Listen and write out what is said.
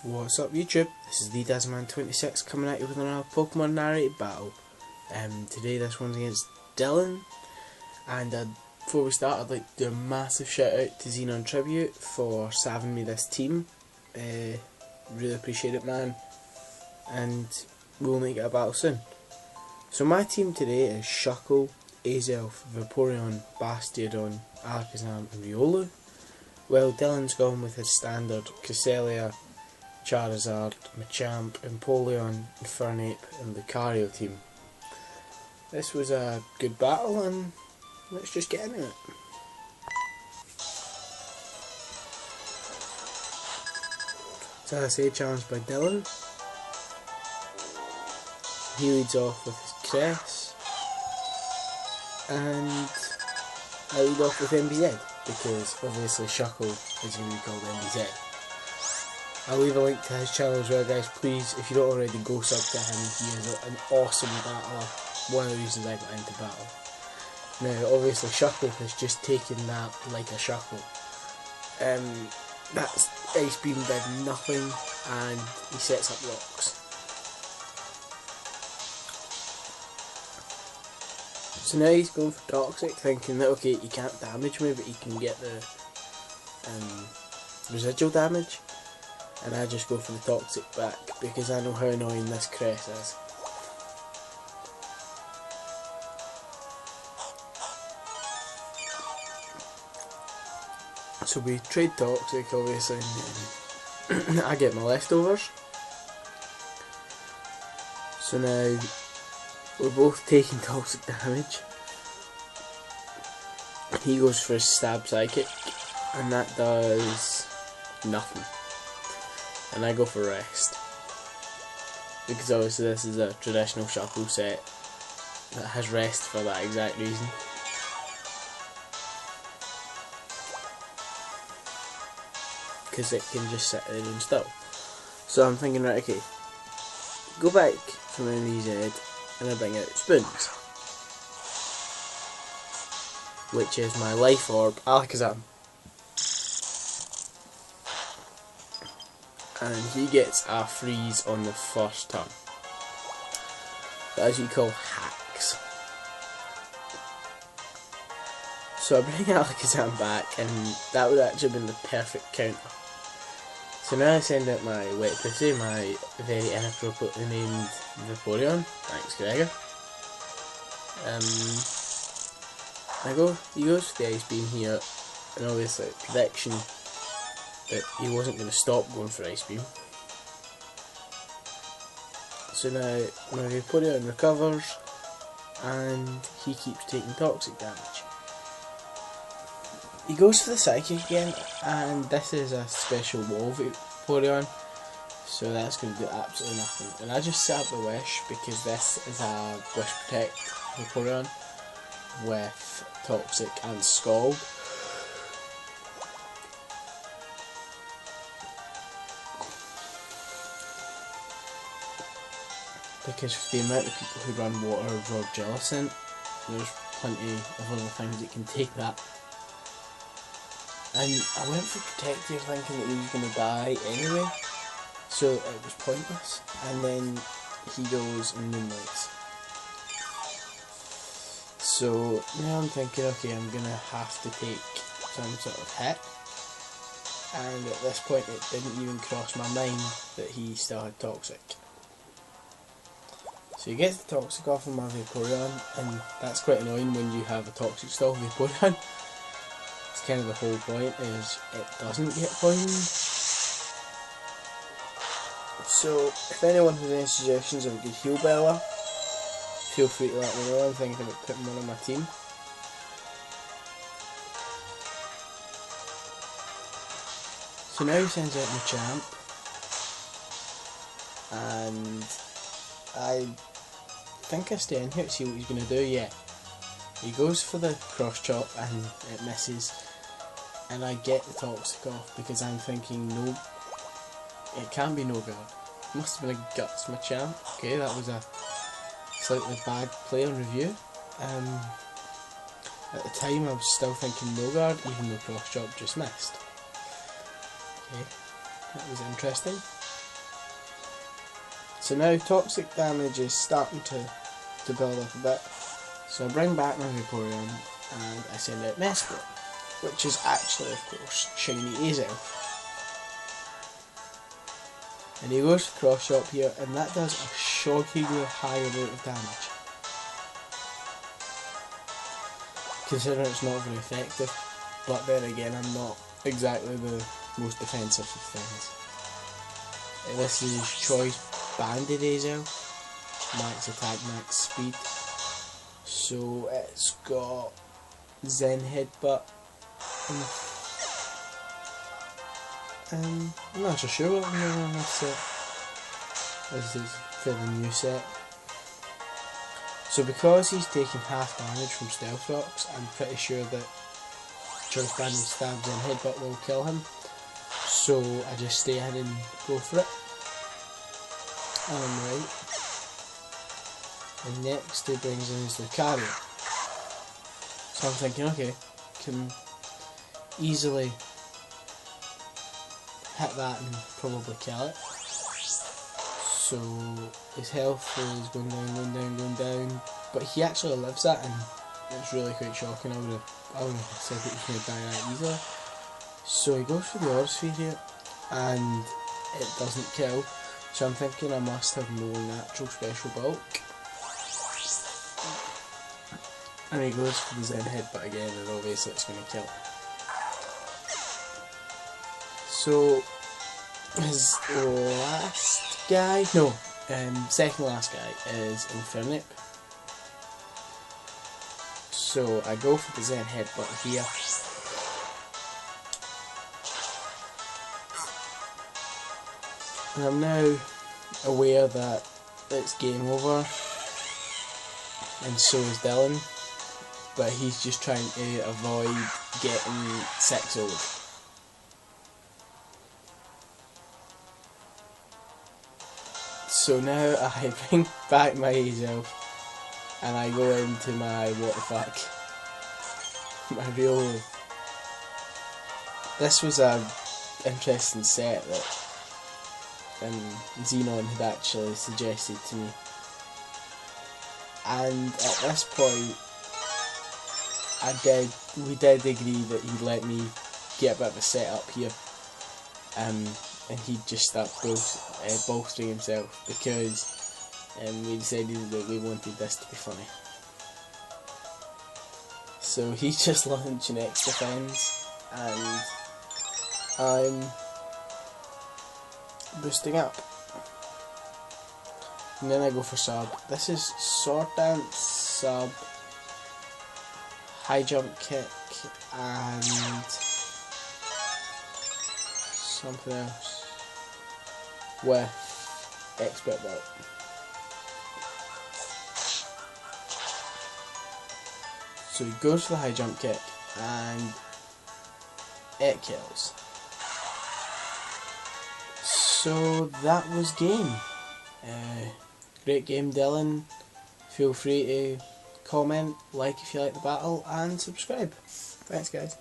What's up YouTube, this is the Dylon26 coming at you with another Pokemon narrated battle. Today this one's against Dylon, and before we start I'd like to do a massive shout out to Xenon Tribute for saving me this team. Really appreciate it, man, and we'll make it a battle soon. So my team today is Shuckle, Azelf, Vaporeon, Bastiodon, Alakazam and Riolu, while Dylon's gone with his standard Cresselia, Charizard, Machamp, Empoleon, Infernape and Lucario team. This was a good battle and let's just get into it. So as I say, challenged by Dylon. He leads off with his Cress and I lead off with MBZ because obviously Shuckle is going to be called MBZ. I'll leave a link to his channel as well, guys. Please, if you don't already, go sub to him. He is an awesome battler. One of the reasons I got into battle. Now, obviously, Shuckle has just taken that like a Shuckle. That Ice Beam did nothing, and he sets up rocks. So now he's going for Toxic, thinking that okay, he can't damage me, but he can get the residual damage. And I just go for the Toxic back because I know how annoying this Cress is. So we trade Toxic obviously, and then I get my leftovers. So now we're both taking Toxic damage. He goes for a Stab Psychic and that does nothing. And I go for Rest because obviously this is a traditional Shuckle set that has Rest for that exact reason. Because it can just sit there and still. So I'm thinking, right, okay, go back from MBZ and I bring out Spoons, which is my Life Orb Alakazam. And he gets a freeze on the first turn. That is what you call hacks. So I bring Alakazam back, and that would actually have been the perfect counter. So now I send out my Wet Pussy, my very inappropriately named Vaporeon. Thanks, Gregor. He goes for the Ice Beam here, and obviously prediction that he wasn't going to stop going for Ice Beam. So now my Vaporeon recovers and he keeps taking Toxic damage. He goes for the Psychic again, and this is a special wall Vaporeon, so that's going to do absolutely nothing. And I just set up the Wish because this is a Wish Protect Vaporeon with Toxic and Scald. Because for the amount of people who run Water or Jellicent, there's plenty of other things that can take that. And I went for Protective thinking that he was going to die anyway, so it was pointless. And then he goes and Moonlights. So now I'm thinking, okay, I'm going to have to take some sort of hit. And at this point it didn't even cross my mind that he still had Toxic. So he gets the Toxic off of my Vaporeon, and that's quite annoying when you have a Toxic style Vaporeon. It's kind of the whole point, is it doesn't get poisoned. So if anyone has any suggestions of a good heal Bella, feel free to let me know. I'm thinking about putting one on my team. So now he sends out Machamp, and I think I stay in here to see what he's going to do. Yeah, he goes for the Cross Chop and it misses, and I get the Toxic off because I'm thinking, no, it can't be no guard. Must have been a Guts Machamp. Okay, that was a slightly bad play on review. At the time I was still thinking no guard, even though Cross Chop just missed. Okay, that was interesting. So now toxic damage is starting to build up a bit. So I bring back my Vaporeon and I send out Mesprit, which is actually, of course, Shiny Azelf. And he goes to Cross Shot here, and that does a shockingly high amount of damage, considering it's not very effective. But then again, I'm not exactly the most defensive of things. This is his choice banded Azelf, max attack, max speed. So it's got Zen Headbutt. I'm not so sure what I'm doing on this set. This is for the new set. So because he's taking half damage from Stealth Rocks, I'm pretty sure that Choice Banded Stabs and Headbutt will kill him. So I just stay in and go for it. And I'm right. And next he brings in his Lucario. So I'm thinking, okay, can easily hit that and probably kill it. So his health is going down, going down, going down, but he actually lives that, and it's really quite shocking. I would have said that he could die that easily. So he goes for the Orb Sphere here, and it doesn't kill. So I'm thinking I must have no natural special bulk. And he goes for the Zen Headbutt again, and obviously it's going to kill. So his last guy, no, second last guy is Infernape. So I go for the Zen Headbutt here. And I'm now aware that it's game over, and so is Dylon, but he's just trying to avoid getting 6-0'd. So now I bring back my Azelf and I go into my what the fuck, my real. This was a interesting set that Xenon had actually suggested to me, and at this point we did agree that he'd let me get a bit of a setup here, and he'd just start bolstering himself, because we decided that we wanted this to be funny. So he's just launching X defense, and I'm boosting up. And then I go for sub. This is Sword Dance, sub, high jump kick, and something else with expert belt. So he goes for the high jump kick and it kills. So that was game. Great game, Dylon. Feel free to comment, like if you like the battle, and subscribe. Thanks guys.